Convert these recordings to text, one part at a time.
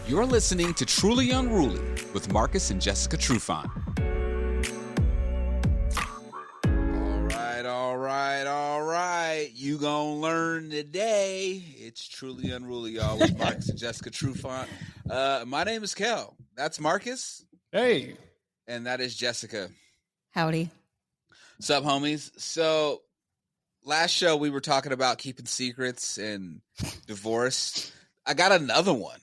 You're listening to Truly Unruly with Marcus and Jessica Truant. All right. You gonna learn today. It's Truly Unruly, y'all, with Marcus and Jessica Truant. My name is Kel. That's Marcus. Hey. And that is Jessica. Howdy. What's up, homies? So, last show we were talking about keeping secrets and divorce. I got another one.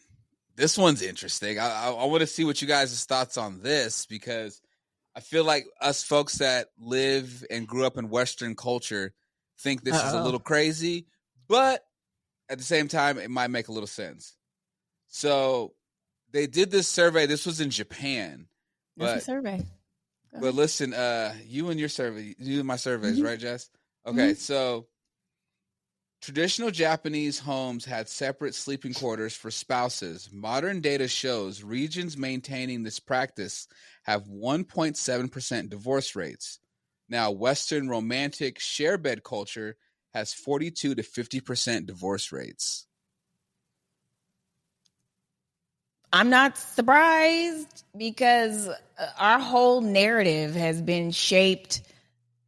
This one's interesting. I want to see what you guys' thoughts on this, because I feel like us folks that live and grew up in Western culture think this is a little crazy, but at the same time, it might make a little sense. So they did this survey. This was in Japan. What's the survey? But listen, you and my surveys, right, Jess? Okay, so traditional Japanese homes had separate sleeping quarters for spouses. Modern data shows regions maintaining this practice have 1.7% divorce rates. Now, Western romantic share bed culture has 42 to 50% divorce rates. I'm not surprised, because our whole narrative has been shaped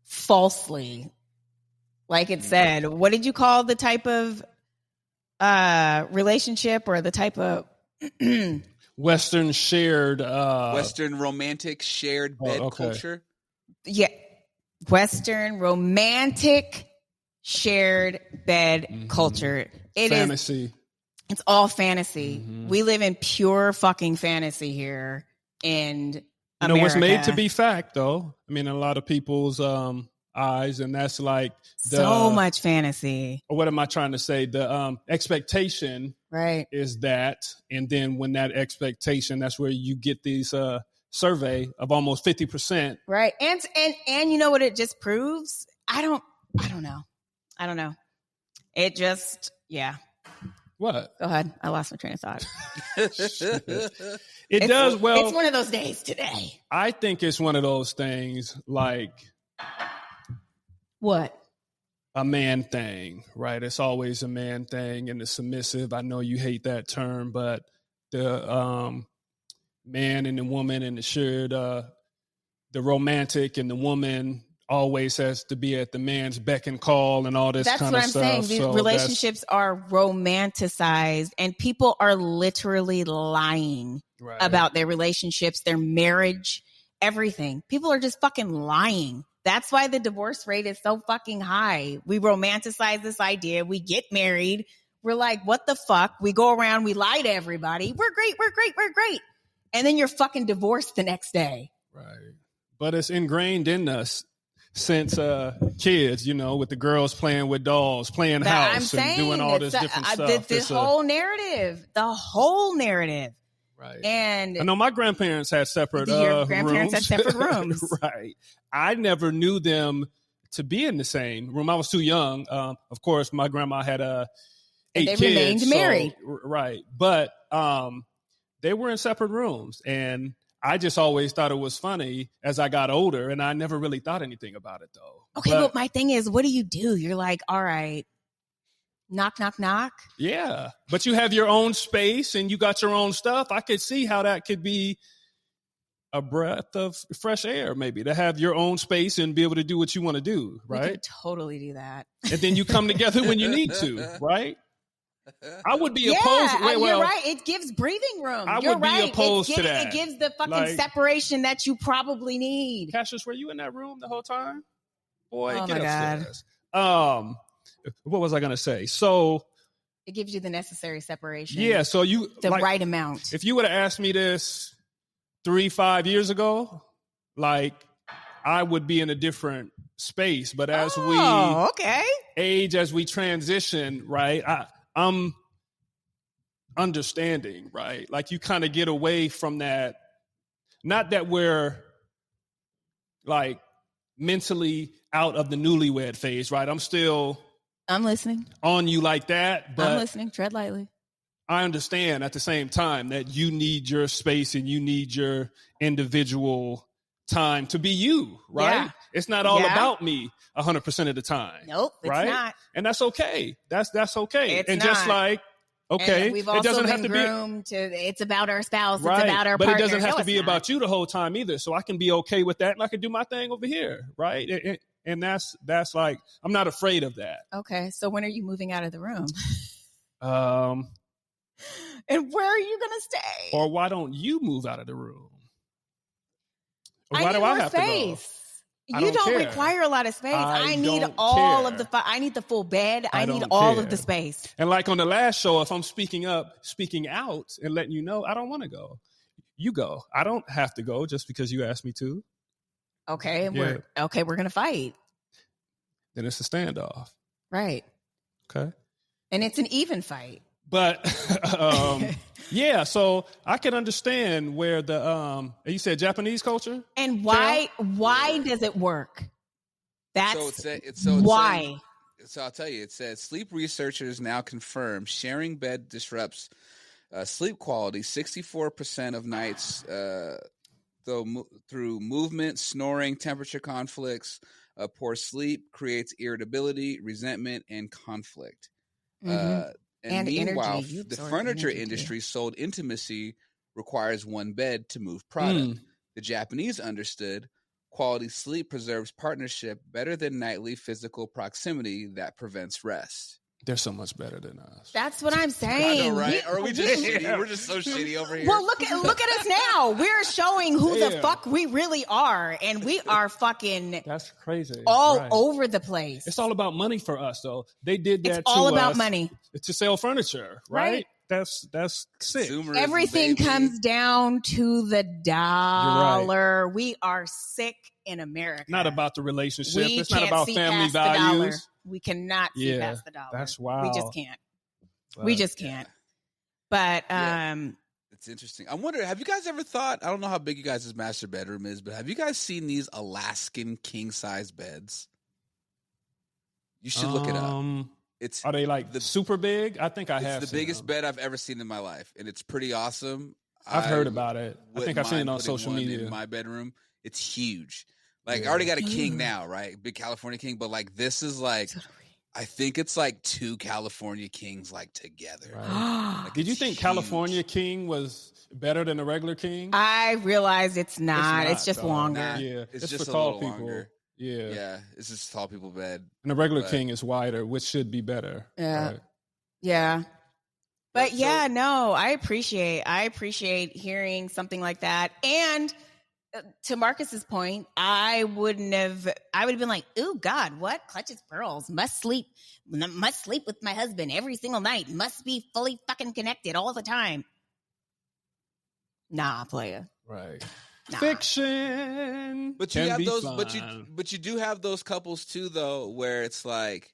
falsely. Like it said, what did you call the type of relationship, or the type of Western shared Western romantic shared bed culture? Yeah. Western romantic shared bed culture. It fantasy. It's all fantasy. We live in pure fucking fantasy here in America. What's made to be fact, though. I mean, a lot of people's eyes, and that's like so much fantasy. Or what am I trying to say? The expectation, right, is that, and then when that expectation, that's where you get these survey of almost 50%. Right, and you know what it just proves? I don't know. It just What? Go ahead. I lost my train of thought. It does. Well, it's one of those days today. I think it's one of those things like what? A man thing, right? It's always a man thing, and the submissive. I know you hate that term, but the man and the woman and the shared, the romantic and the woman always has to be at the man's beck and call and all this kind of stuff. That's what I'm saying. These relationships are romanticized, and people are literally lying about their relationships, their marriage, everything. People are just fucking lying. That's why the divorce rate is so fucking high. We romanticize this idea. We get married. We're like, what the fuck? We go around, we lie to everybody. We're great. And then you're fucking divorced the next day. Right. But it's ingrained in us since kids, with the girls playing with dolls, playing house, and doing all this different stuff. The whole narrative. Right. And I know my grandparents had separate your grandparents rooms. had separate rooms. Right. I never knew them to be in the same room. I was too young. Of course, my grandma had 8 kids. They remained married. Right. But they were in separate rooms. And I just always thought it was funny as I got older, and I never really thought anything about it, though. Okay, but my thing is, what do? You're like, all right, knock, knock, knock. Yeah, but you have your own space, and you got your own stuff. I could see how that could be a breath of fresh air, maybe, to have your own space and be able to do what you want to do, right? We could totally do that. And then you come together when you need to, right? I would be opposed. You're right. It gives breathing room. I would be opposed to that. It gives the fucking separation that you probably need. Cassius, were you in that room the whole time? Boy, oh get my upstairs. God. What was I going to say? So it gives you the necessary separation. Yeah. So the right amount. If you would have asked me this 3-5 years ago, I would be in a different space. But as we age, as we transition, right, I'm understanding, right? Like you kind of get away from that. Not that we're like mentally out of the newlywed phase, right? I'm listening on you like that, but I'm listening. Tread lightly. I understand at the same time that you need your space and you need your individual time to be you, right? Yeah. It's not all about me 100% of the time. Nope, it's right? not. And that's okay. That's okay. It's and not. just like Okay. And we've also been groomed to it's about our spouse, right. It's about our but partner. It doesn't have no, to be not. about you the whole time either. So I can be okay with that and I can do my thing over here, right? And that's like, I'm not afraid of that. Okay, so when are you moving out of the room? And where are you going to stay? Or why don't you move out of the room? Or why I need do more I have space. to go? You don't require a lot of space. I need all of the. I need the full bed. I need all of the space. And like on the last show, if I'm speaking out, and letting you know, I don't want to go. You go. I don't have to go just because you asked me to. Okay, we're gonna fight. Then it's a standoff. Right. Okay. And it's an even fight. But yeah, so I can understand where the you said Japanese culture, and why does it work? That's why. So I'll tell you. It says sleep researchers now confirm sharing bed disrupts sleep quality 64% of nights, through movement, snoring, temperature conflicts. Poor sleep creates irritability, resentment, and conflict. Mm-hmm. And meanwhile, the furniture industry sold intimacy requires one bed to move product. The Japanese understood quality sleep preserves partnership better than nightly physical proximity that prevents rest. They're so much better than us. That's what I'm saying. I know, right? Are we just shitty? We're just so shitty over here. Well, look at us now. We're showing who the fuck we really are, and we are fucking. That's crazy. All over the place. It's all about money for us, though. They did that. It's all about money to sell furniture, right? That's sick. Everything comes down to the dollar. Right. We are sick in America. Not about the relationship. It's not about family values. We cannot see past the dollar. That's wild. We just can't. We just can't. But it's interesting. I wonder, have you guys ever thought, I don't know how big you guys' master bedroom is, but have you guys seen these Alaskan king size beds? You should look it up. Are they like super big? I think I have. It's the biggest bed I've ever seen in my life, and it's pretty awesome. I've heard about it. I think I've seen it on social media. In my bedroom, it's huge. Like I already got a king now, right? Big California king, but like this is like, I think it's like two California kings like together. Right. Like, did you think huge. California king was better than a regular king? I realized it's not. It's just longer. Yeah, it's just for a tall little people. Longer. Yeah, it's just tall people bed. And a regular king is wider, which should be better. Yeah, right? Yeah. But I appreciate hearing something like that. And to Marcus's point, I would have been like, "Ooh, God, what? Clutches pearls. Must sleep with my husband every single night. Must be fully fucking connected all the time." Nah, playa. Right. Nah. Fiction. But you have those. But you do have those couples too, though, where it's like,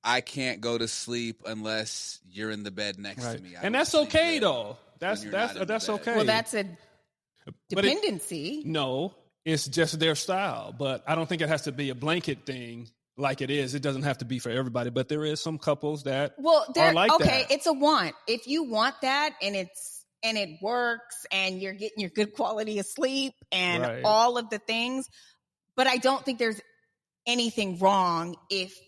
I can't go to sleep unless you're in the bed next to me. And that's okay, though. That's okay. Well, that's a dependency. No, it's just their style. But I don't think it has to be a blanket thing like it is. It doesn't have to be for everybody. But there is some couples that are like that. Okay, it's a want. If you want that and it works and you're getting your good quality of sleep and all of the things. But I don't think there's anything wrong if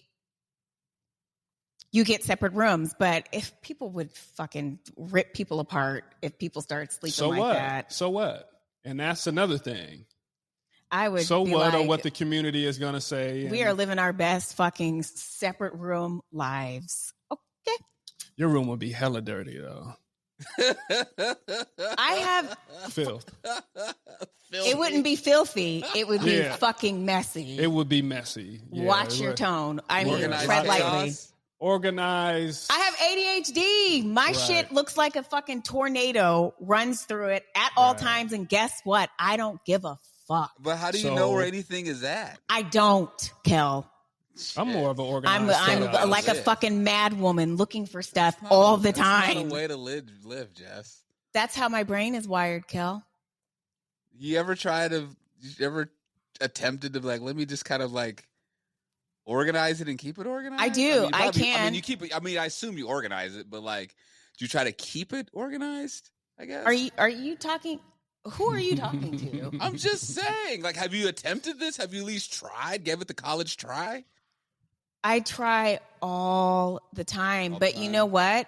you get separate rooms. But if people would fucking rip people apart, if people start sleeping that. So what? And that's another thing. I would. So what, or what the community is going to say. We are living our best fucking separate room lives. Okay. Your room would be hella dirty, though. I have filth. It wouldn't be filthy. It would be fucking messy. It would be messy. Yeah, watch your tone. I mean, tread lightly. Organized. I have ADHD. My shit looks like a fucking tornado runs through it at all times. And guess what? I don't give a fuck. But how do you know where anything is at? I don't, Kel. I'm more of an organized. I'm like a fucking mad woman looking for stuff all the time. That's not a way to live, Jess. That's how my brain is wired, Kel. You ever attempted to like, let me just kind of like organize it and keep it organized? I do. I can. I mean, you keep it. I mean, I assume you organize it, but like, do you try to keep it organized? I guess. Are you talking? Who are you talking to? I'm just saying. Like, have you attempted this? Have you at least tried? Gave it the college try? I try all the time, but you know what?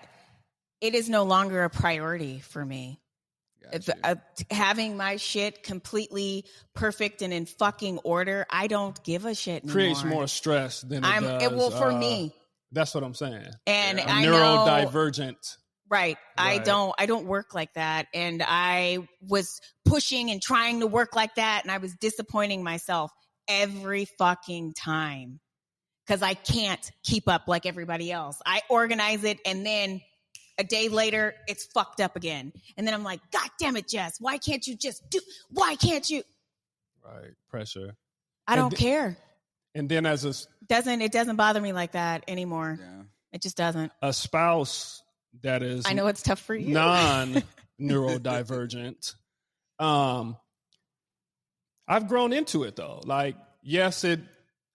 it is no longer a priority for me. Having my shit completely perfect and in fucking order, I don't give a shit anymore. Creates more stress than it does. Well, for me. That's what I'm saying. And I neurodivergent. Right. I don't work like that. And I was pushing and trying to work like that. And I was disappointing myself every fucking time because I can't keep up like everybody else. I organize it and then a day later, it's fucked up again. And then I'm like, God damn it, Jess. Why can't you why can't you? Right. Pressure. I don't care. And then it doesn't bother me like that anymore. Yeah. It just doesn't. A spouse that is, I know it's tough for you, non-neurodivergent. I've grown into it though. Like, yes, it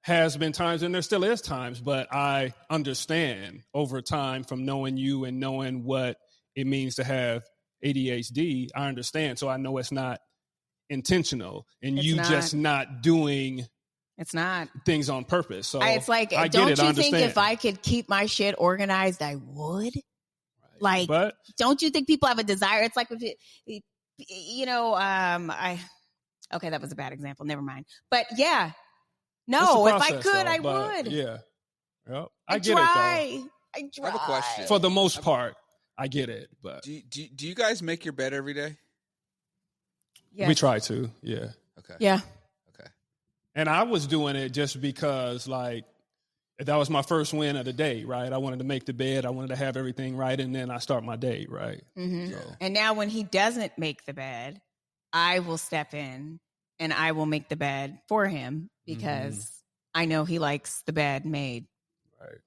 has been times, and there still is times, but I understand over time from knowing you and knowing what it means to have ADHD. I understand. So I know it's not intentional and just not doing things on purpose. So it's like, don't you think if I could keep my shit organized, I would? Right. Like, don't you think people have a desire? It's like, okay, that was a bad example. Never mind. But yeah. No, if I could, I would. Yeah. Yep. I get it, though. I have a question. For the most part, I get it. But do you guys make your bed every day? Yeah. We try to, yeah. Okay. Yeah. Okay. And I was doing it just because, like, that was my first win of the day, right? I wanted to make the bed. I wanted to have everything right, and then I start my day, right? Mm-hmm. So. And now when he doesn't make the bed, I will step in and I will make the bed for him because I know he likes the bed made. Right.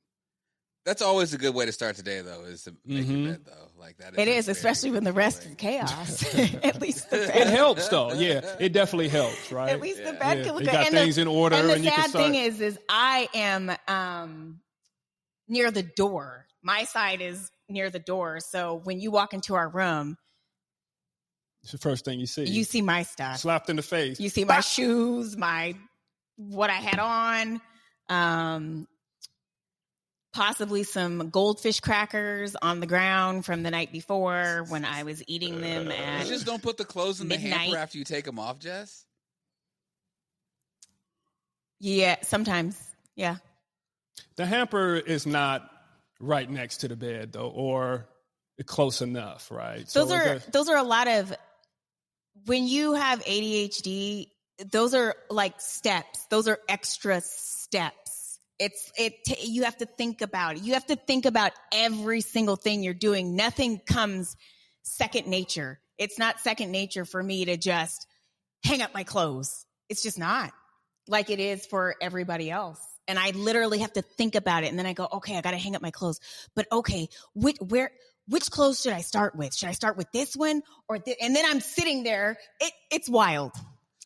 That's always a good way to start the day, though, is to make your bed, though. Like that. It is, especially when the rest is chaos. At least the bed. It helps, though. Yeah, it definitely helps, right? At least the bed can look good. You got things in order, and the you can sad start. thing is I am near the door. My side is near the door, so when you walk into our room, it's the first thing you see. You see my stuff. Slapped in the face. You see my shoes, what I had on, possibly some goldfish crackers on the ground from the night before when I was eating them. You just don't put the clothes in midnight. The hamper after you take them off, Jess? Yeah, sometimes. Yeah. The hamper is not right next to the bed, though, or close enough, right? Those are a lot of, when you have ADHD, those are like steps. Those are extra steps. You have to think about it. You have to think about every single thing you're doing. Nothing comes second nature. It's not second nature for me to just hang up my clothes. It's just not like it is for everybody else. And I literally have to think about it. And then I go, okay, I got to hang up my clothes. But okay, which clothes should I start with? Should I start with this one or and then I'm sitting there. It's wild.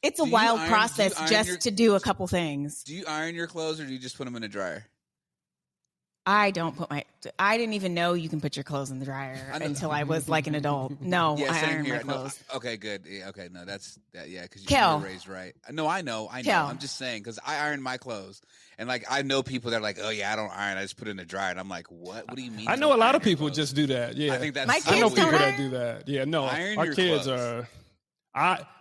It's a wild process just to do a couple things. Do you iron your clothes or do you just put them in a dryer? I didn't even know you can put your clothes in the dryer until I was like an adult. No, I iron my clothes. No, okay, good. Yeah, okay, no, that's that. Yeah, because you were raised right. No, I know. I'm just saying because I iron my clothes, and like I know people that are like, oh yeah, I don't iron. I just put it in the dryer, and I'm like, what? What do you mean? I know a lot of people just do that. Yeah, I think that's. I know people that do that. Yeah, no, our kids are.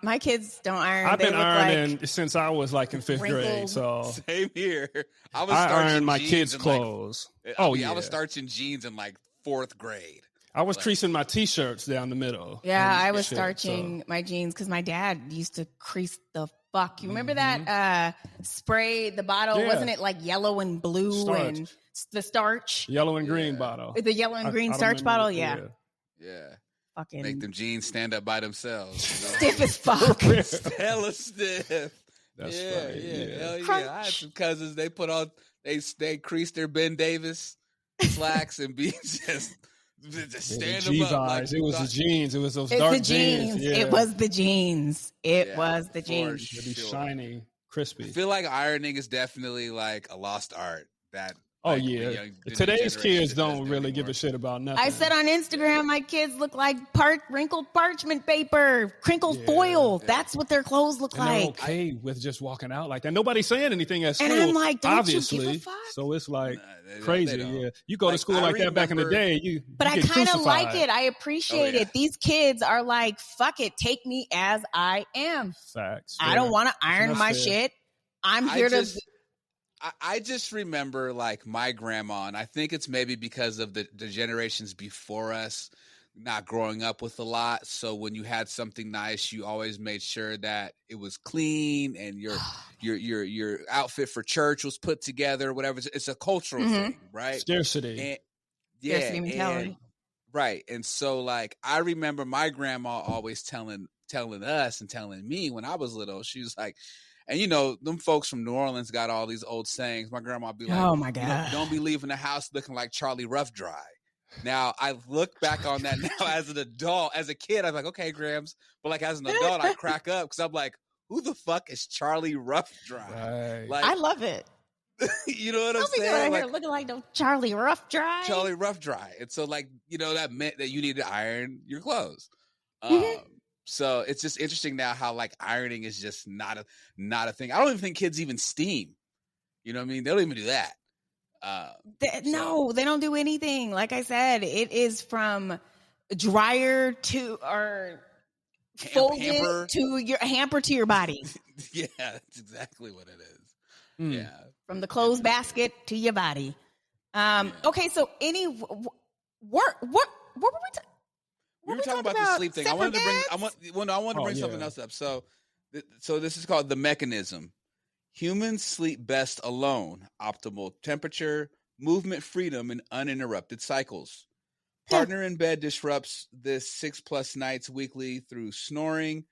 My kids don't iron. I've been ironing since I was like in fifth grade. So same here. I ironed my kids' clothes. I was starching jeans in like fourth grade. I was creasing my t-shirts down the middle. Yeah, I was starching my jeans because my dad used to crease the fuck. You remember that spray? The bottle wasn't it like yellow and blue and the starch? Yellow and green bottle. The yellow and green starch bottle. Yeah. Fucking make them jeans stand up by themselves. Stiff as fuck. Hella stiff. That's funny. Yeah. Hell yeah. I had some cousins. They put on. They creased their Ben Davis slacks and be just stand them up. Like, it was the jeans. It was those dark jeans. Yeah. It was the jeans. It was the jeans. Sure. Be shiny, crispy. I feel like ironing is definitely like a lost art. That Oh, yeah. Today's kids don't really give a shit about nothing. I said on Instagram, my kids look like wrinkled parchment paper, crinkled foil. Yeah. That's what their clothes look like. They're okay with just walking out like that. Nobody's saying anything at school, and I'm like, don't obviously. You give a fuck? So it's like crazy. Yeah, you go to school like that back in the day. But I kind of like it. I appreciate it. These kids are like, fuck it, take me as I am. Facts. I don't want to iron my shit. I'm here to. I just remember like my grandma, and I think it's maybe because of the generations before us not growing up with a lot. So when you had something nice, you always made sure that it was clean and your outfit for church was put together, whatever. It's a cultural thing, right? Scarcity. And, Scarcity mentality. Right. And so like I remember my grandma always telling us and telling me when I was little, she was like, and you know, them folks from New Orleans got all these old sayings. My grandma would be like, "Oh my God, don't be leaving the house looking like Charlie Rough Dry." Now I look back on that now as an adult. As a kid, I'm like, okay, Grams. But like as an adult, I crack up because I'm like, who the fuck is Charlie Rough Dry? Right. Like, I love it. You know what I'm saying? Don't be here looking like no Charlie Rough Dry. Charlie Rough Dry. And so like, you know, that meant that you need to iron your clothes. So it's just interesting now how like ironing is just not a thing. I don't even think kids even steam. You know what I mean? They don't even do that. No, they don't do anything. Like I said, it is from dryer to or folded to your hamper to your body. Yeah, that's exactly what it is. Yeah, from the clothes basket to your body. Okay, so what were we? We were talking about the sleep thing. I wanted to bring something else up. So this is called the mechanism. Humans sleep best alone. Optimal temperature, movement freedom, and uninterrupted cycles. Partner in bed disrupts this 6+ nights weekly through snoring,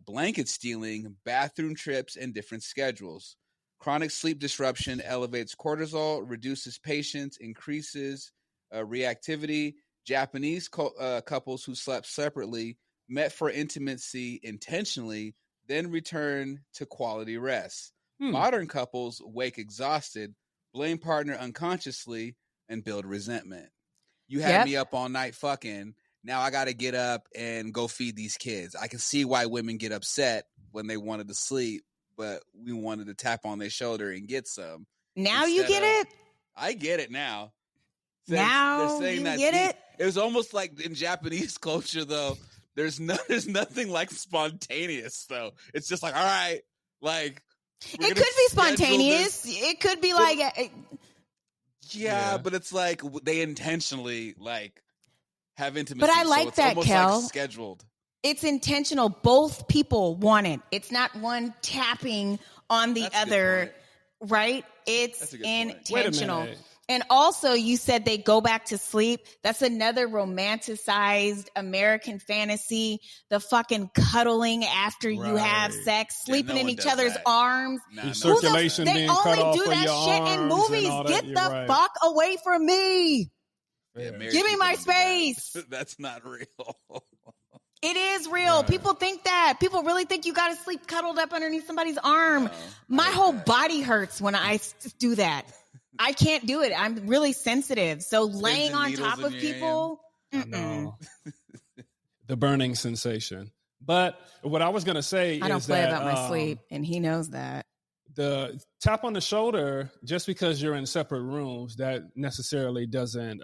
blanket stealing, bathroom trips, and different schedules. Chronic sleep disruption elevates cortisol, reduces patience, increases reactivity. Japanese couples who slept separately met for intimacy intentionally, then return to quality rest. Modern couples wake exhausted, blame partner unconsciously, and build resentment. You had me up all night fucking. Now I got to get up and go feed these kids. I can see why women get upset when they wanted to sleep, but we wanted to tap on their shoulder and get some. Now you get it? I get it now. Now you get it? It was almost like in Japanese culture, though. There's nothing like spontaneous, though. It's just like, all right, like it could be spontaneous. It could be like, but it's like they intentionally like have intimacy. But I like it's that, almost Kel. like scheduled. It's intentional. Both people want it. It's not one tapping on the other, right? It's intentional. Wait a minute. And also, you said they go back to sleep. That's another romanticized American fantasy. The fucking cuddling after you have sex, sleeping in each other's arms. Circulation being cut off for your arms. They only do that shit in movies. Get the fuck away from me. Yeah, give me my space. That's not real. It is real. Right. People think that. People really think you got to sleep cuddled up underneath somebody's arm. My whole body hurts when I do that. I can't do it. I'm really sensitive. So laying on top of people. No. The burning sensation. But what I was going to say is that I don't play about my sleep, and he knows that. The tap on the shoulder, just because you're in separate rooms, that necessarily doesn't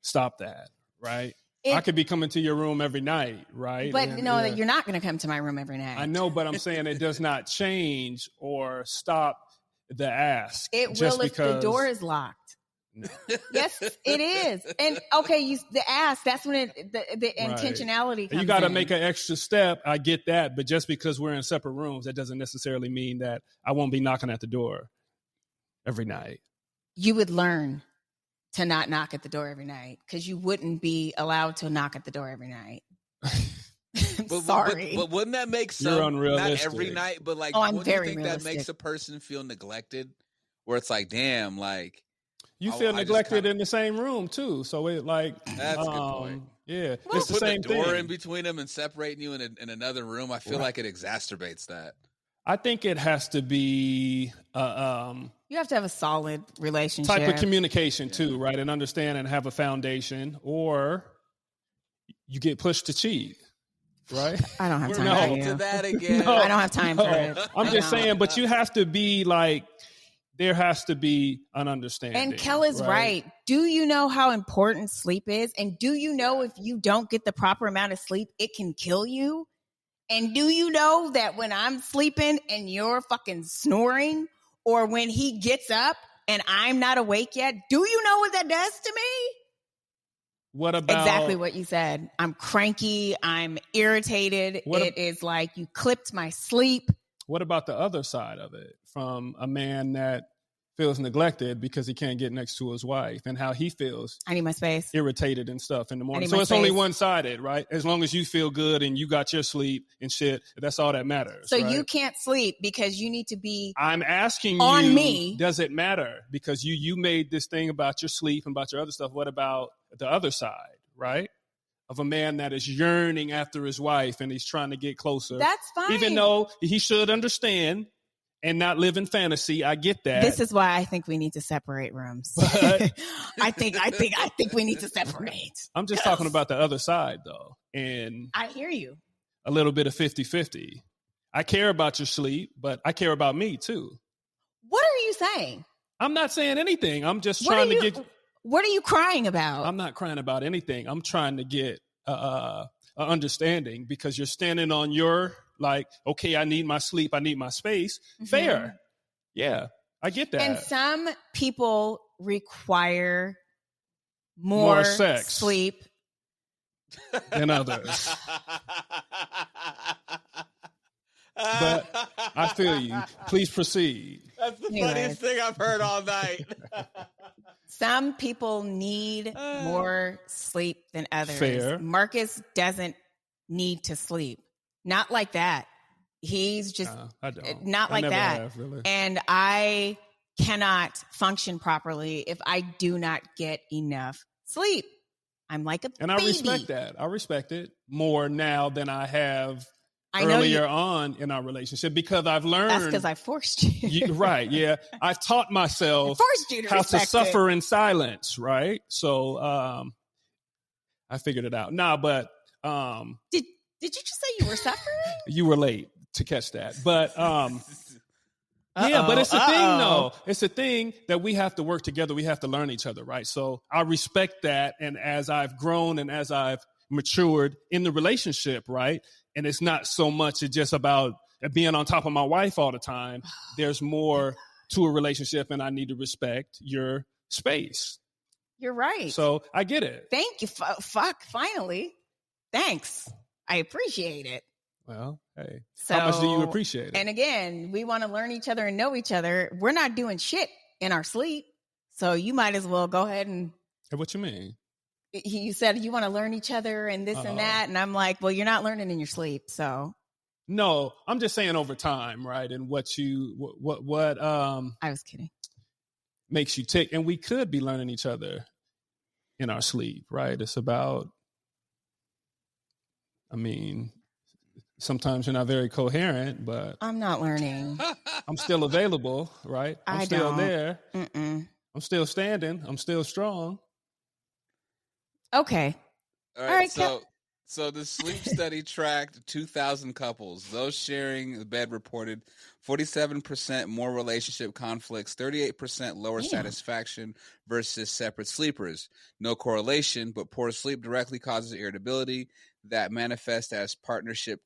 stop that, right? I could be coming to your room every night, right? But you're not going to come to my room every night. I know, but I'm saying it does not change or stop the ask. It will if the door is locked. No. Yes, it is. And okay, the ask, that's when the intentionality comes you got to in. make an extra step. I get that. But just because we're in separate rooms, that doesn't necessarily mean that I won't be knocking at the door every night. You would learn to not knock at the door every night because you wouldn't be allowed to knock at the door every night. Sorry. But wouldn't that make You're unrealistic. Not every night, but like, I'm wouldn't very you think realistic. That makes a person feel neglected? Where it's like, damn, like you feel neglected in the same room too. So it like that's a good point. Yeah, well, it's the same thing. Door thing. in between them and separating you in another room. I feel like it exacerbates that. I think it has to be. You You have to have a solid relationship. Type of communication too, right? And understand and have a foundation, or you get pushed to cheat, right? I don't have We're time back for you. to that again. I don't have time for it. I'm just saying, but you have to be like, there has to be an understanding. And Kel is right. Do you know how important sleep is? And do you know if you don't get the proper amount of sleep, it can kill you? And do you know that when I'm sleeping and you're fucking snoring, or when he gets up and I'm not awake yet, do you know what that does to me? What about exactly what you said? I'm cranky. I'm irritated. It is like you clipped my sleep. What about the other side of it, from a man that feels neglected because he can't get next to his wife, and how he feels? I need my space. Irritated and stuff in the morning. So it's only one-sided, right? As long as you feel good and you got your sleep and shit, that's all that matters. So right? you can't sleep because you need to be I'm asking on you, me. Does it matter? Because you made this thing about your sleep and about your other stuff. What about the other side, right? Of a man that is yearning after his wife and he's trying to get closer. That's fine. Even though he should understand and not live in fantasy. I get that. This is why I think we need to separate rooms. But I think we need to separate. I'm just talking about the other side though. And I hear you. A little bit of 50-50. I care about your sleep, but I care about me too. What are you saying? I'm not saying anything. I'm just trying to get. What are you crying about? I'm not crying about anything. I'm trying to get a understanding, because you're standing on your, like, okay, I need my sleep, I need my space. Mm-hmm. Fair. Yeah, I get that. And some people require more sex sleep than others. But I feel you. Please proceed. That's the funniest thing I've heard all night. Some people need more sleep than others. Fair. Marcus doesn't need to sleep. Not like that. He's just not like that. Have, really. And I cannot function properly if I do not get enough sleep. I'm like a baby. And I respect that. I respect it more now than I have earlier on in our relationship, because I've learned. That's because I forced you. Right. Yeah. I've taught myself how to suffer in silence. Right. So I figured it out. But did you just say you were suffering? You were late to catch that. But yeah, but it's a thing though. It's a thing that we have to work together. We have to learn each other. Right. So I respect that. And as I've grown and as I've matured in the relationship, right, and it's not so much just about being on top of my wife all the time. There's more to a relationship, and I need to respect your space. You're right. So I get it. Thank you. Finally. Thanks. I appreciate it. Well, hey, how much do you appreciate it? And again, we want to learn each other and know each other. We're not doing shit in our sleep. So you might as well go ahead and. Hey, what you mean? You said you want to learn each other and this and that. And I'm like, well, you're not learning in your sleep. So. No, I'm just saying over time, right? And what I was kidding. Makes you tick. And we could be learning each other in our sleep, right? It's about, sometimes you're not very coherent, but I'm not learning. I'm still available, right? I'm still there. Mm-mm. I'm still standing. I'm still strong. Okay. All right. So the sleep study tracked 2,000 couples. Those sharing the bed reported 47% more relationship conflicts, 38% lower satisfaction versus separate sleepers. No correlation, but poor sleep directly causes irritability that manifests as partnership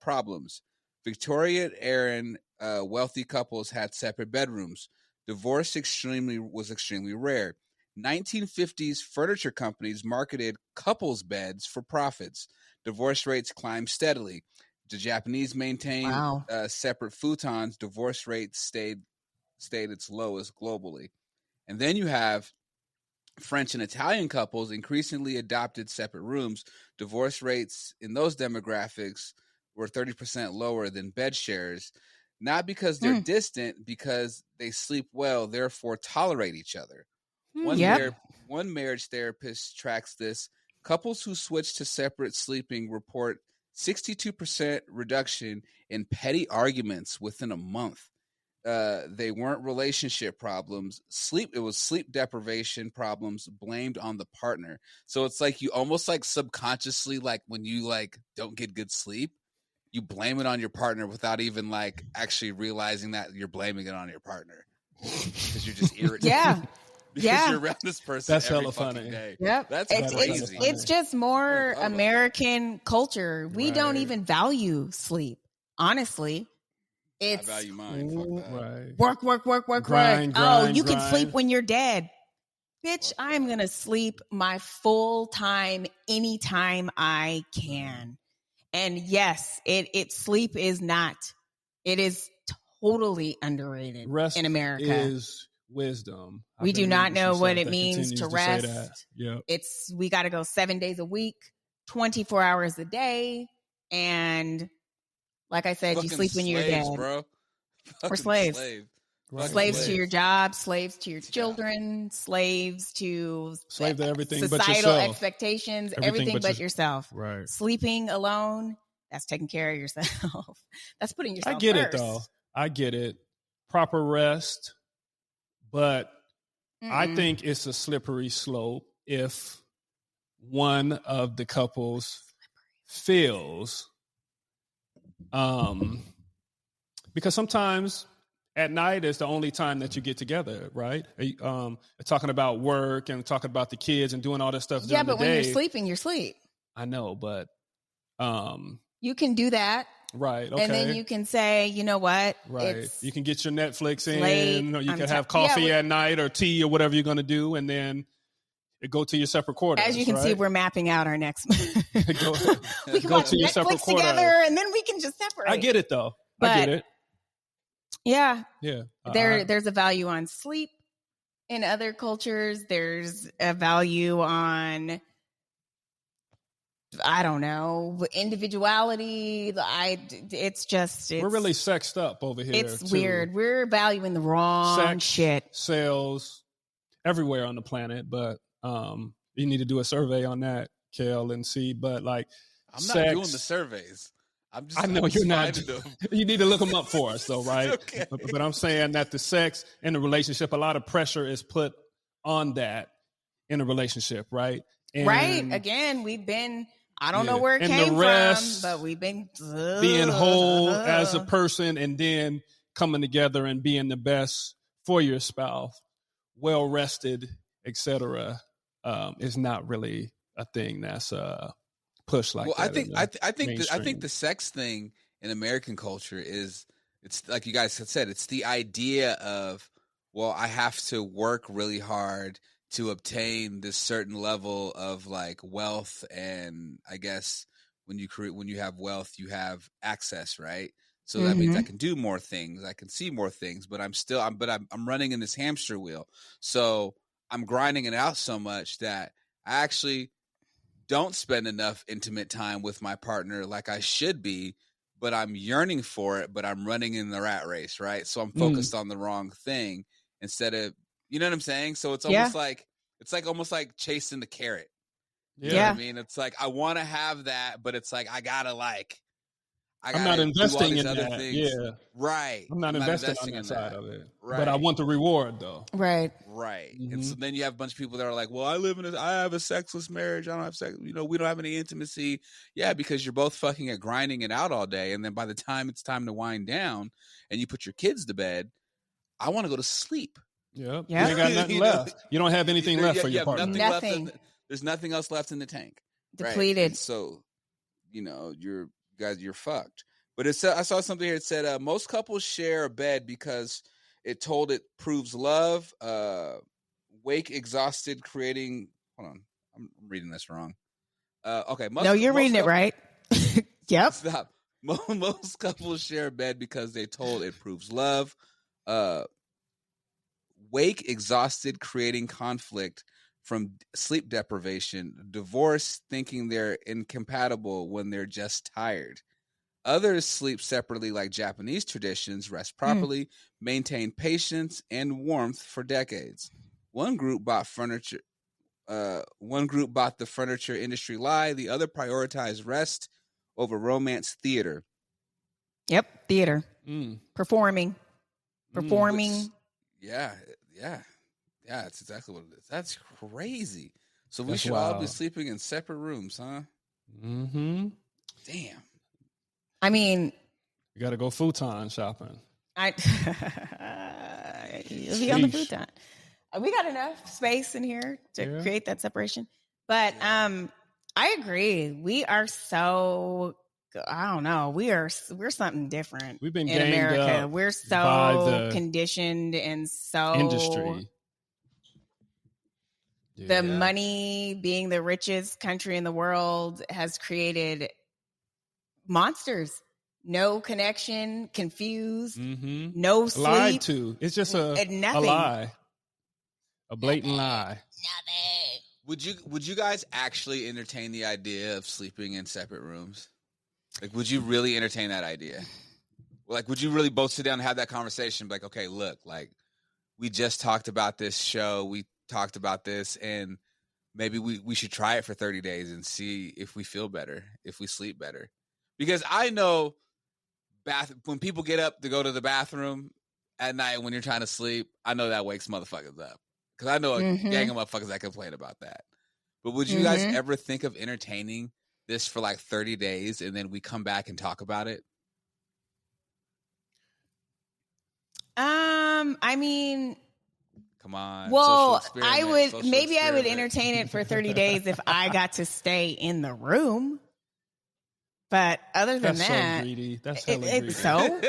problems. Victoria and Aaron, wealthy couples, had separate bedrooms. Divorce was extremely rare. 1950s furniture companies marketed couples beds for profits. Divorce rates climbed steadily. The Japanese maintained separate futons. Divorce rates stayed its lowest globally. And then you have French and Italian couples increasingly adopted separate rooms. Divorce rates in those demographics were 30% lower than bed shares, not because they're distant, because they sleep well, therefore tolerate each other. One marriage therapist tracks this. Couples who switch to separate sleeping report 62% reduction in petty arguments within a month. they weren't relationship problems. It was sleep deprivation problems blamed on the partner. So it's like you almost like subconsciously, like when you like don't get good sleep, you blame it on your partner without even like actually realizing that you're blaming it on your partner because you're just irritated. Yeah. Because you're around this person That's every hella fucking funny. day. Yep. That's crazy. It's just more American culture. We don't even value sleep. Honestly. I value mine. Fuck that. Work. Grind, you can grind. sleep when you're dead. Bitch, I'm going to sleep my full time anytime I can. And yes, sleep is not. It is totally underrated Rest in America. Is wisdom. We do not know what it means to rest. Yep. We got to go 7 days a week, 24 hours a day. And like I said, fucking you sleep when you're dead. Bro. We're slaves. Slaves to your job, slaves to your children, slave to everything societal but yourself. Expectations, everything but yourself. Right. Sleeping alone, that's taking care of yourself. That's putting yourself I get first. it though. I get it. Proper rest. But I think it's a slippery slope if one of the couples feels, because sometimes at night is the only time that you get together, right? Talking about work and talking about the kids and doing all this stuff. Yeah, but when you're sleeping, you're asleep. I know, but you can do that. Right. Okay. And then you can say, you know what? Right. You can get your Netflix in, late. or you can have coffee at night or tea or whatever you're going to do, and then go to your separate quarters. As you can see, we're mapping out our next. we can go to your separate quarters together, and then we can just separate. I get it, though. I get it. Yeah. Yeah. There's a value on sleep in other cultures. There's a value on, I don't know, individuality. We're really sexed up over here. It's weird. We're valuing the wrong shit. Sales everywhere on the planet, but you need to do a survey on that, Kel, and see. But like, I'm not doing the surveys. I know you're not. You need to look them up for us, though, right? Okay. But I'm saying that the sex in the relationship, a lot of pressure is put on that in a relationship, right? Right. Again, we've been. I don't know where it came from, but we've been being whole as a person, and then coming together and being the best for your spouse, well rested, etc. Is not really a thing that's pushed like that. I think the sex thing in American culture is, it's like you guys had said, it's the idea of, well, I have to work really hard to obtain this certain level of like wealth, and I guess when you have wealth, you have access, right? So that means I can do more things, I can see more things, but I'm running in this hamster wheel. So I'm grinding it out so much that I actually don't spend enough intimate time with my partner like I should be, but I'm yearning for it, but I'm running in the rat race, right? So I'm focused on the wrong thing instead of, you know what I'm saying? So it's almost like, almost like chasing the carrot. You know what I mean? It's like, I want to have that, but it's like, I'm not investing in other that. things. Yeah. Right. I'm not investing on that side of it. Right. But I want the reward though. Right. And so then you have a bunch of people that are like, well, I have a sexless marriage. I don't have sex. We don't have any intimacy. Yeah. Because you're both fucking at grinding it out all day. And then by the time it's time to wind down and you put your kids to bed, I want to go to sleep. Yep. You ain't got nothing left. You don't have anything left for your partner. Nothing. There's nothing else left in the tank. Depleted. Right? So, you're fucked. But I saw something here that said most couples share a bed because it proves love. Wake exhausted, creating. Hold on, I'm reading this wrong. Okay. You're reading it right. Yep. Stop. Most couples share a bed because they told it proves love. Wake exhausted, creating conflict from sleep deprivation. Divorce, thinking they're incompatible when they're just tired. Others sleep separately like Japanese traditions, rest properly, maintain patience and warmth for decades. One group bought the furniture industry lie. The other prioritized rest over romance theater. Yep, theater. Performing. performing. Yeah. That's exactly what it is. That's crazy. So we That's should all wild. be sleeping in separate rooms, huh? Mm-hmm. Damn. I mean, You got to go futon shopping. You'll be on the futon. We got enough space in here to create that separation. But I agree. We are so, I don't know. We're something different. We've been in America. We're so conditioned and so industry. The money, being the richest country in the world, has created monsters. No connection, confused, no sleep. Lied to. It's just a lie. A blatant lie. Nothing. Would you guys actually entertain the idea of sleeping in separate rooms? Like, would you really entertain that idea? Like, would you really both sit down and have that conversation? Like, okay, look, like, we just talked about this show. We talked about this, and maybe we should try it for 30 days and see if we feel better, if we sleep better. Because I know when people get up to go to the bathroom at night when you're trying to sleep, I know that wakes motherfuckers up. Because I know a gang of motherfuckers that complain about that. But would you guys ever think of entertaining this for like 30 days and then we come back and talk about it? I mean, come on. Well, I would entertain it for 30 days if I got to stay in the room. But other than That's that, so greedy. That's hella greedy. So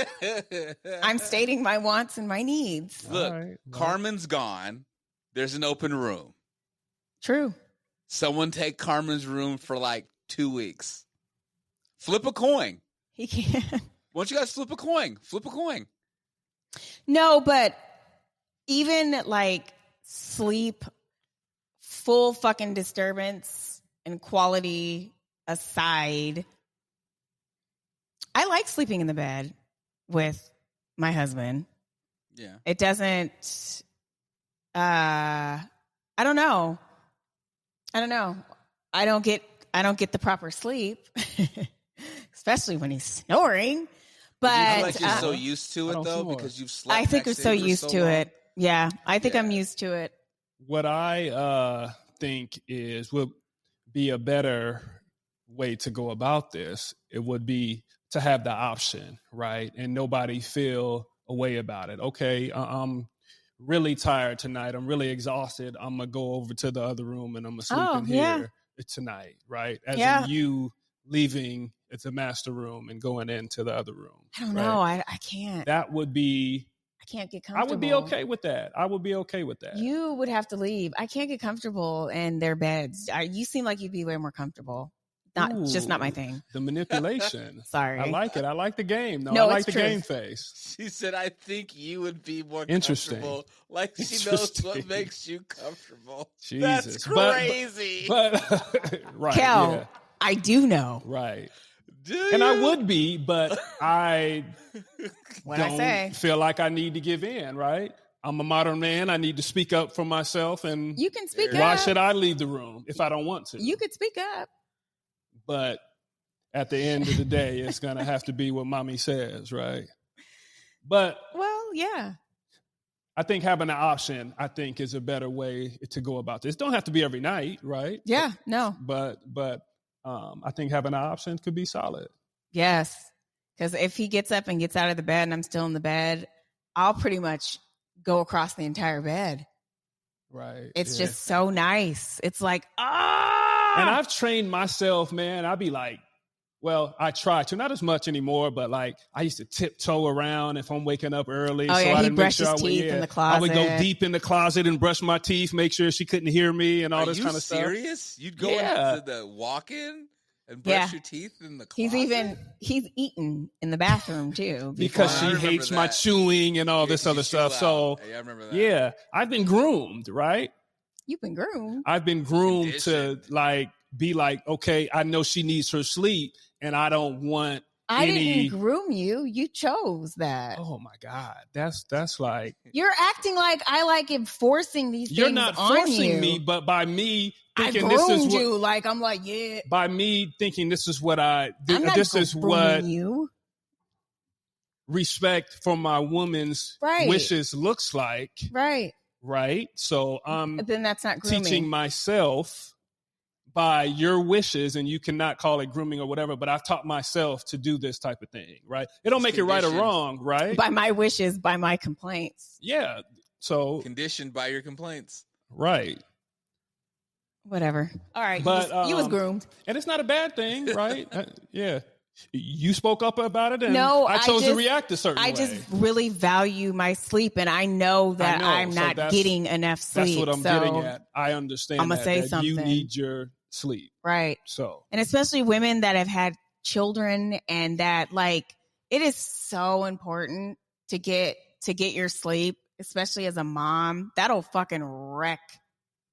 I'm stating my wants and my needs. Look, Carmen's gone. There's an open room. True. Someone take Carmen's room for like 2 weeks. Flip a coin. He can. Why don't you guys flip a coin? Flip a coin. No, but even like sleep, full fucking disturbance and quality aside, I like sleeping in the bed with my husband. Yeah. It doesn't, I don't know. I don't get the proper sleep, especially when he's snoring. But you feel like you're so used to it though, because you've slept. I think we're so used to it. Yeah, I think I'm used to it. What I think would be a better way to go about this. It would be to have the option, right? And nobody feel a way about it. Okay, I'm really tired tonight. I'm really exhausted. I'm gonna go over to the other room and I'm gonna sleep in here tonight, right? As in you leaving the master room and going into the other room. I don't know. I can't. That would be. I can't get comfortable. I would be okay with that. You would have to leave. I can't get comfortable in their beds. You seem like you'd be way more comfortable. Just not my thing. The manipulation. Sorry. I like it. I like the game. No, I like the game face. She said, I think you would be more comfortable. Like she knows what makes you comfortable. Jesus. That's crazy. But right. Kel, yeah. I do know. Right. And I would be, but I don't feel like I need to give in, right? I'm a modern man. I need to speak up for myself. And you can speak up. Why should I leave the room if I don't want to? You could speak up. But at the end of the day, it's going to have to be what mommy says, right? But well, yeah. I think having an option, is a better way to go about this. It don't have to be every night, right? Yeah, no. But I think having an option could be solid. Yes. Because if he gets up and gets out of the bed and I'm still in the bed, I'll pretty much go across the entire bed. Right. It's just so nice. It's like, And I've trained myself, man. I'd be like, well, I try to, not as much anymore, but like I used to tiptoe around if I'm waking up early. Oh, yeah, he brushed his teeth in the closet. I would go deep in the closet and brush my teeth, make sure she couldn't hear me and all this kind of stuff. Are you serious? You'd go into the walk-in and brush your teeth in the closet? He's eaten in the bathroom too. Because she hates my chewing and all this other stuff. So, I remember that. Yeah, I've been groomed, right? You've been groomed. I've been groomed to like be like, okay, I know she needs her sleep and I don't want I didn't groom you. You chose that. Oh my God. That's like you're acting like I like enforcing these things. You're not forcing me, but by me thinking this is what you like I'm like, yeah. By me thinking this is what I'm not this is what you. respect for my woman's wishes looks like. Right. So then that's not grooming. Teaching myself by your wishes, and you cannot call it grooming or whatever, but I've taught myself to do this type of thing, right? It don't make it right or wrong, right? By my wishes, by my complaints. Yeah. So conditioned by your complaints. Right. Whatever. All right. But you was groomed. And it's not a bad thing, right? Yeah. You spoke up about it, and I chose to react a certain way. I just really value my sleep, and I know that I'm not getting enough sleep. That's what I'm getting at. I understand I'm gonna say something. You need your sleep. Right. So, and especially women that have had children, and that like it is so important to get your sleep, especially as a mom. That'll fucking wreck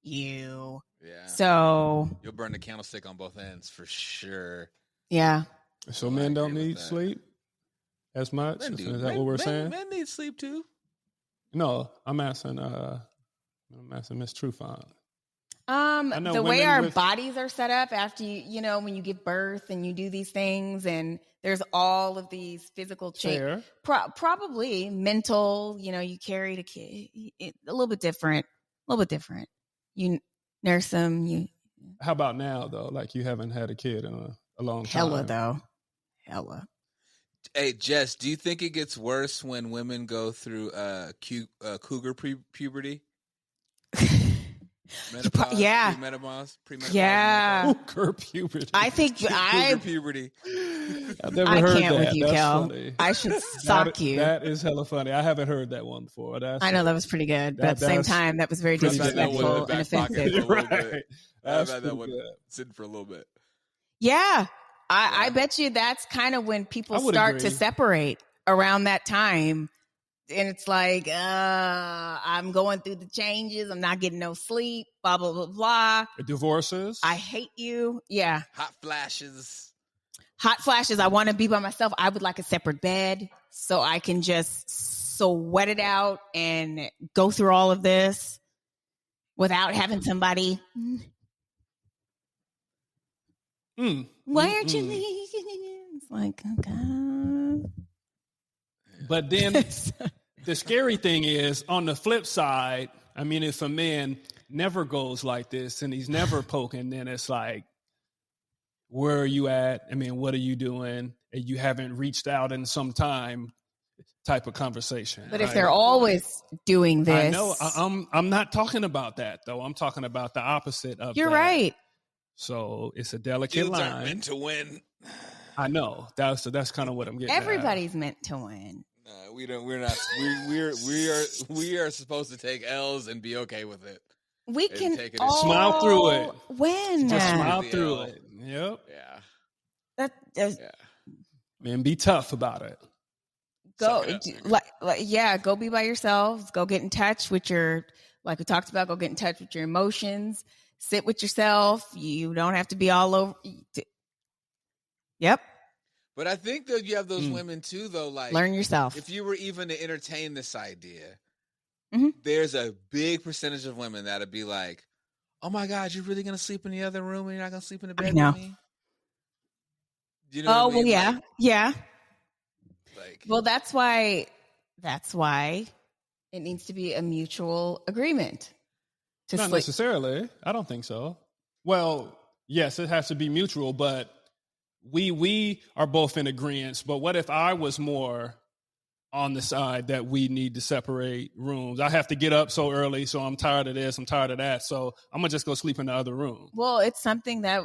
you. Yeah. So you'll burn the candlestick on both ends for sure. Yeah. So men don't need sleep as much? Is that what we're saying? Men need sleep too. No, I'm asking Miss Truant. The way our bodies are set up after when you give birth and you do these things, and there's all of these physical changes. Probably mental, you carried a kid, a little bit different. You nurse them. How about now though? Like you haven't had a kid in a long time. Hella. Hey, Jess, do you think it gets worse when women go through cougar puberty? Menopause, yeah. Premenopause. Yeah. Cougar puberty. I think cougar puberty. I've never heard that. With you, That's Kel. funny. I should sock you. That is hella funny. I haven't heard that one before. I know that was pretty good, but at the same time, that was very disrespectful and offensive. Right. I've had that one sitting for a little bit. Yeah. I bet you that's kind of when people start to separate around that time. And it's like, I'm going through the changes. I'm not getting no sleep, blah, blah, blah, blah. Divorces. I hate you. Yeah. Hot flashes. I want to be by myself. I would like a separate bed so I can just sweat it out and go through all of this without having somebody. Why aren't you leaving? It's like, okay. But then the scary thing is, on the flip side, I mean, if a man never goes like this and he's never poking, then it's like, where are you at? I mean, what are you doing? And you haven't reached out in some time type of conversation. But if they're always doing this. I know. I'm not talking about that, though. I'm talking about the opposite of You're that. right. So it's a delicate Dudes line. aren't meant to win. I know. That's kind of what I'm getting. Everybody's meant to win. We don't. We're not. We are supposed to take L's and be okay with it. We can smile through it. Win. Just smile through it. Yep. Yeah. Man, be tough about it. Go go be by yourselves. Go get in touch with your, like we talked about, go get in touch with your emotions. Sit with yourself. You don't have to be all over. Yep. But I think that you have those women too, though. Like, learn yourself. If you were even to entertain this idea, there's a big percentage of women that'd be like, "Oh my God, you're really gonna sleep in the other room and you're not gonna sleep in the bed with me?" You know what I mean? Well, yeah, like, yeah. Like, well, that's why it needs to be a mutual agreement. Not necessarily. I don't think so. Well, yes, it has to be mutual, but we are both in agreement. But what if I was more on the side that we need to separate rooms? I have to get up so early, so I'm tired of this, I'm tired of that, so I'm gonna just go sleep in the other room. Well, it's something that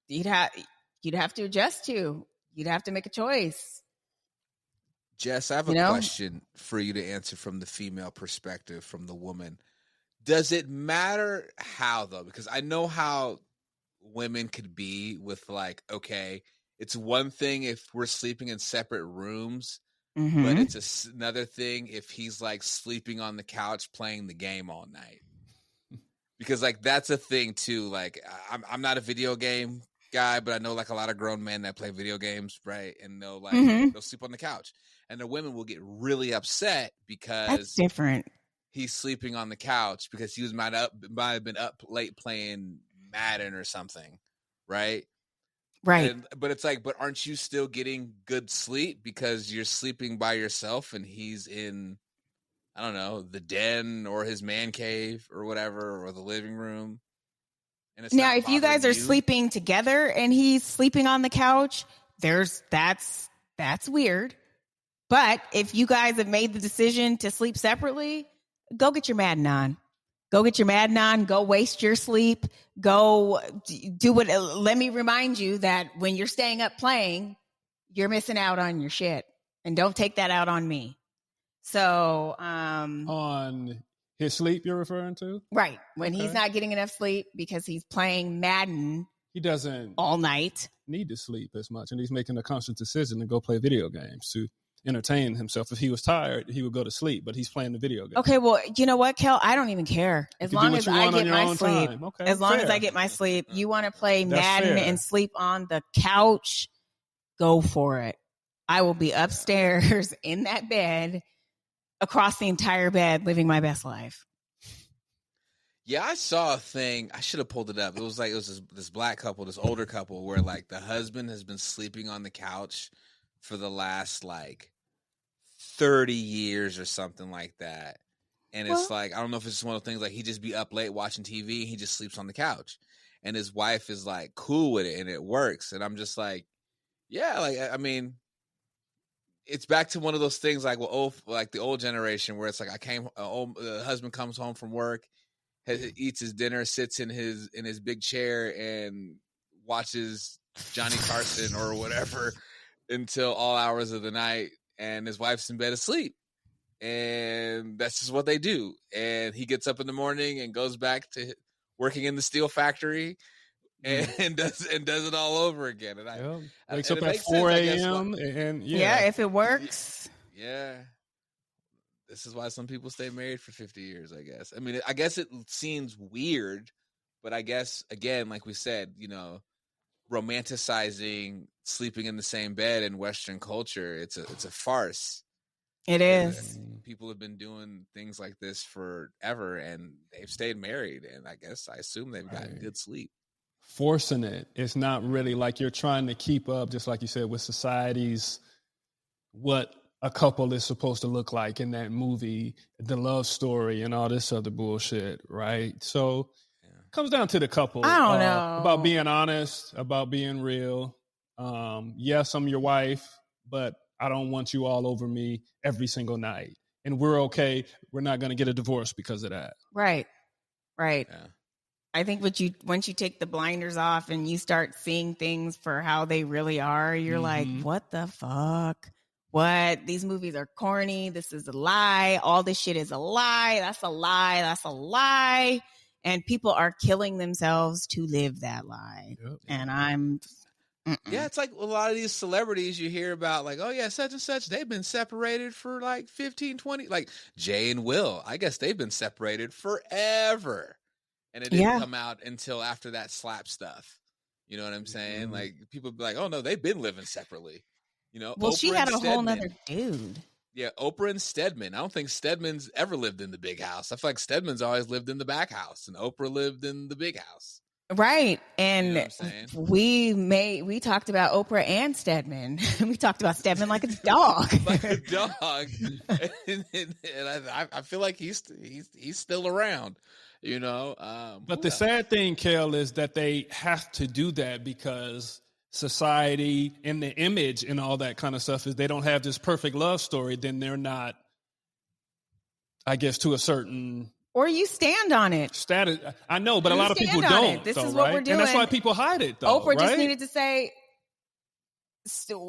you'd have to adjust to. You'd have to make a choice. Jess, I have a question for you to answer from the female perspective, from the woman. Does it matter how, though? Because I know how women could be with, like, okay, it's one thing if we're sleeping in separate rooms, but it's another thing if he's, like, sleeping on the couch playing the game all night. Because, like, that's a thing, too. Like, I'm not a video game guy, but I know, like, a lot of grown men that play video games, right? And they'll, like, they'll sleep on the couch. And the women will get really upset because... That's different. He's sleeping on the couch because he might have been up late playing Madden or something, right? Right. But it's like, but aren't you still getting good sleep because you're sleeping by yourself and he's in, I don't know, the den or his man cave or whatever, or the living room. And it's now, if you guys are sleeping together and he's sleeping on the couch, that's weird. But if you guys have made the decision to sleep separately, go get your Madden on. Go get your Madden on. Go waste your sleep. Go do what. Let me remind you that when you're staying up playing, you're missing out on your shit. And don't take that out on me. So, on his sleep you're referring to? Right. When he's not getting enough sleep because he's playing Madden. He doesn't all night need to sleep as much. And he's making a conscious decision to go play video games to entertain himself. If he was tired, he would go to sleep, but he's playing the video game. Okay, well, you know what, Kel? I don't even care. As long as I get my sleep. Okay, as long as I get my sleep. You want to play Madden and sleep on the couch, go for it. I will be upstairs in that bed, across the entire bed, living my best life. Yeah, I saw a thing. I should have pulled it up. It was this black couple, this older couple, where like the husband has been sleeping on the couch for the last like 30 years or something like that. And it's like, I don't know if it's just one of those things like he just be up late watching TV and he just sleeps on the couch. And his wife is like cool with it and it works. And I'm just like, yeah, like, I mean, it's back to one of those things like, well, like the old generation where it's like the husband comes home from work, eats his dinner, sits in his big chair and watches Johnny Carson or whatever until all hours of the night, and his wife's in bed asleep, and that's just what they do. And he gets up in the morning and goes back to working in the steel factory and does it all over again. And wakes up at 4 a.m. and if it works. Yeah. This is why some people stay married for 50 years, I guess. I mean, I guess it seems weird, but I guess, again, like we said, you know, romanticizing sleeping in the same bed in Western culture, it's a farce. It is. People have been doing things like this forever, and they've stayed married, and I assume they've gotten good sleep. Forcing it. It's not really like you're trying to keep up, just like you said, with society's what a couple is supposed to look like in that movie, the love story and all this other bullshit, right? So it comes down to the couple. I don't know. About being honest, about being real. Yes, I'm your wife, but I don't want you all over me every single night. And we're okay. We're not going to get a divorce because of that. Right. Yeah. I think once you take the blinders off and you start seeing things for how they really are, you're like, what the fuck? What? These movies are corny. This is a lie. All this shit is a lie. That's a lie. That's a lie. And people are killing themselves to live that lie. Yep. And yeah, it's like a lot of these celebrities you hear about, like, oh yeah, such and such, they've been separated for like 15, 20, like Jay and Will. I guess they've been separated forever. And it didn't come out until after that slap stuff. You know what I'm saying? Like, people be like, oh no, they've been living separately. You know, well, Oprah she had a Stedman. whole nother dude. Yeah, Oprah and Stedman. I don't think Stedman's ever lived in the big house. I feel like Stedman's always lived in the back house, and Oprah lived in the big house. Right. And we talked about Oprah and Stedman. We talked about Stedman like a dog. Like a dog. and I feel like he's still around. You know, but the sad thing, Kel, is that they have to do that because society and the image and all that kind of stuff is they don't have this perfect love story. Then they're not, I guess, to a certain or you stand on it. Status. I know, but a lot of people don't. This is what we're doing, and that's why people hide it. Though, Oprah just needed to say,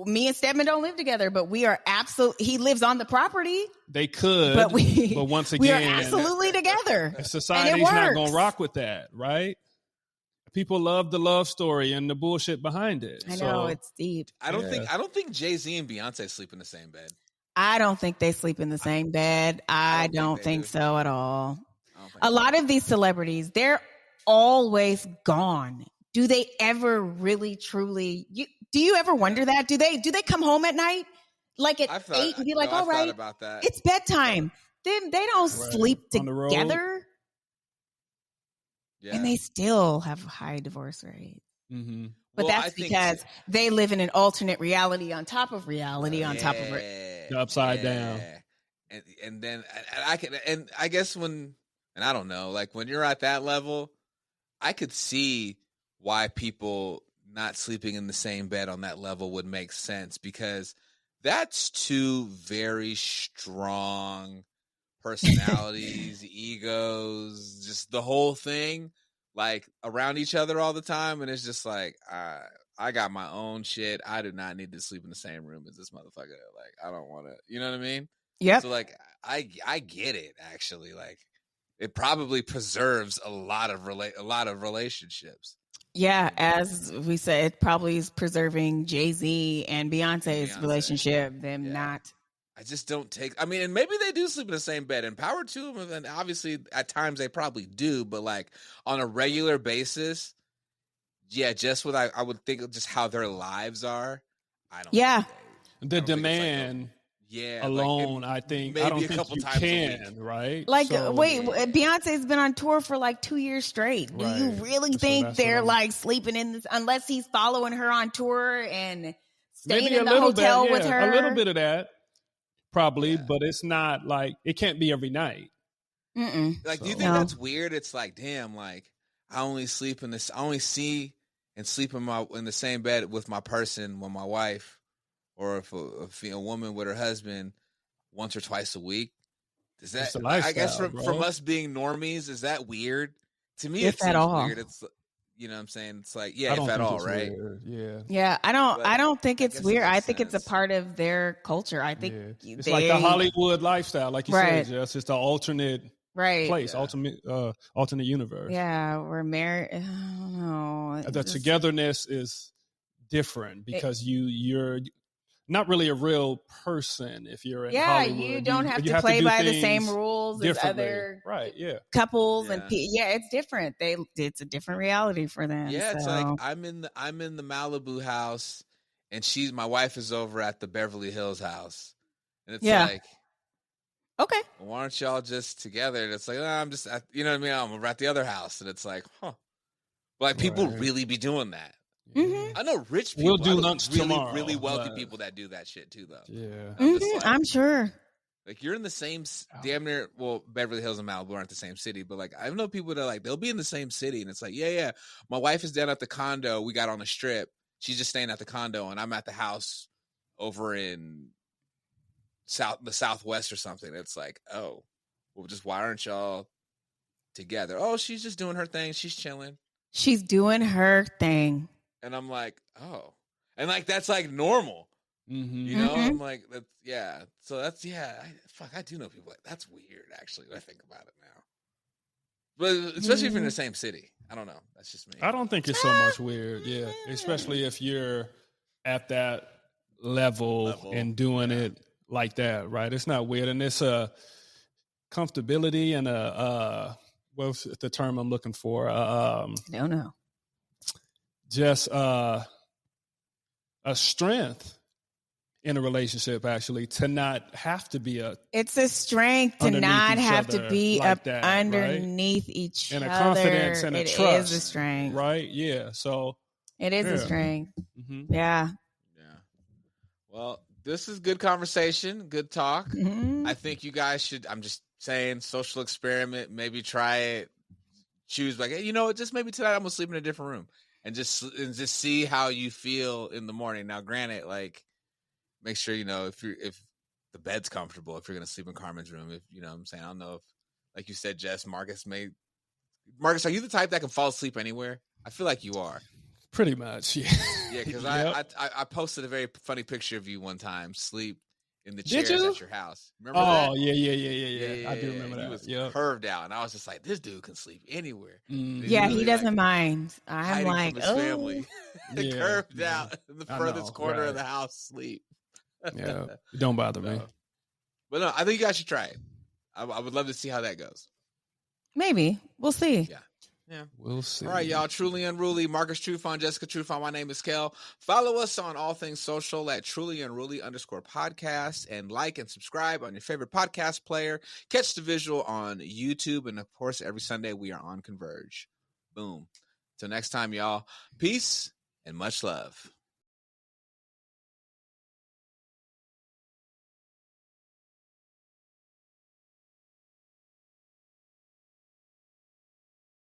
me and Stedman don't live together, but we are absolutely. He lives on the property. They could, but once again, we are absolutely together. Society's not going to rock with that, right? People love the love story and the bullshit behind it. I know, it's deep. I don't think Jay-Z and Beyonce sleep in the same bed. I don't think they sleep in the same bed. I don't think so at all. A lot of these celebrities, they're always gone. Do they ever really, truly? Do you ever wonder that? Do they come home at night like at 8 and be like, all right, it's bedtime? Then they don't sleep together. Yeah. And they still have high divorce rates. Mm-hmm. But Well, that's because they live in an alternate reality on top of reality on top of the upside down. And then I guess and I don't know, like when you're at that level, I could see why people not sleeping in the same bed on that level would make sense, because that's two very strong personalities, egos, just the whole thing, like around each other all the time. And it's just like, I got my own shit. I do not need to sleep in the same room as this motherfucker. Like, I don't want to, you know what I mean? Yep. So like, I get it, actually. Like, it probably preserves a lot of relationships. Yeah, as we said, it probably is preserving Jay-Z and Beyonce's relationship. I just don't take. I mean, and maybe they do sleep in the same bed, and power to them. And obviously, at times they probably do, but like on a regular basis, yeah, just what I would think of just how their lives are. I don't. Yeah, the demand. Alone, I think maybe I don't a couple times a week, right? Like, Beyonce's been on tour for like 2 years straight. Do you really think they're like sleeping in this, unless he's following her on tour and staying in the hotel with her? A little bit of that, probably, but it's not like, it can't be every night. Like, do you think that's weird? It's like, damn, like I only see and sleep in the same bed with my person, with my wife. Or if a woman with her husband once or twice a week, is that? I guess from us being normies, is that weird? To me, it seems weird. It's, you know what I'm saying? It's like, yeah, if at all, right? Weird. Yeah. I don't think it's weird. I think it's a part of their culture. I think it's like the Hollywood lifestyle, like you said, Jess. It's the alternate place, alternate universe. Yeah, we're married. I don't know. The togetherness is different because you're not really a real person if you're in Hollywood. You don't have to play by the same rules as other couples, and it's different. It's a different reality for them. Yeah, it's like I'm in the Malibu house, and my wife is over at the Beverly Hills house, and it's like, okay, well, why aren't y'all just together? And it's like, I'm just, you know what I mean? I'm over at the other house, and it's like, like people really be doing that. Mm-hmm. I know rich people. We'll do lunch tomorrow. Really wealthy people that do that shit too, though. Yeah, I'm sure. Like, you're in the same damn near. Well, Beverly Hills and Malibu aren't the same city, but like I know people that like they'll be in the same city, and it's like, my wife is down at the condo. We got on the strip. She's just staying at the condo, and I'm at the house over in the Southwest or something. It's like, oh, well, just why aren't y'all together? Oh, she's just doing her thing. She's chilling. She's doing her thing. And I'm like, oh, and like that's like normal, you know. I'm like, that's So that's I do know people like that's weird. Actually, when I think about it now, but especially if you're in the same city, I don't know. That's just me. I don't think it's so much weird. Yeah, especially if you're at that level and doing it like that, right? It's not weird, and it's a comfortability and what's the term I'm looking for? No. Just a strength in a relationship, actually, to not have to be it's a strength to not have to be like up underneath each other. And a confidence and a trust. It is a strength. Right? Yeah. So it is a strength. Yeah. Well, this is good conversation, good talk. I think you guys should, I'm just saying, social experiment, maybe try it, choose like, hey, you know what, just maybe tonight I'm going to sleep in a different room. And just see how you feel in the morning. Now, granted, like, make sure if the bed's comfortable. If you're gonna sleep in Carmen's room, if you know what I'm saying. I don't know if, like you said, Jess, Marcus, are you the type that can fall asleep anywhere? I feel like you are. Pretty much, yeah. Yeah, because I posted a very funny picture of you one time, sleep in the chairs at your house. Remember that? Oh, yeah. I do remember that. He was curved out, and I was just like, this dude can sleep anywhere. Yeah, he doesn't mind. I'm like, from his family. Curved out in the furthest corner of the house, sleep. Yeah, don't bother me. But no, I think you guys should try it. I would love to see how that goes. Maybe. We'll see. Yeah. We'll see. All right, y'all. Truly Unruly. Marcus Truant, Jessica Truant. My name is Kel. Follow us on all things social at Truly Unruly _podcast, and like and subscribe on your favorite podcast player. Catch the visual on YouTube, and of course, every Sunday we are on Converge. Boom. Till next time, y'all. Peace and much love.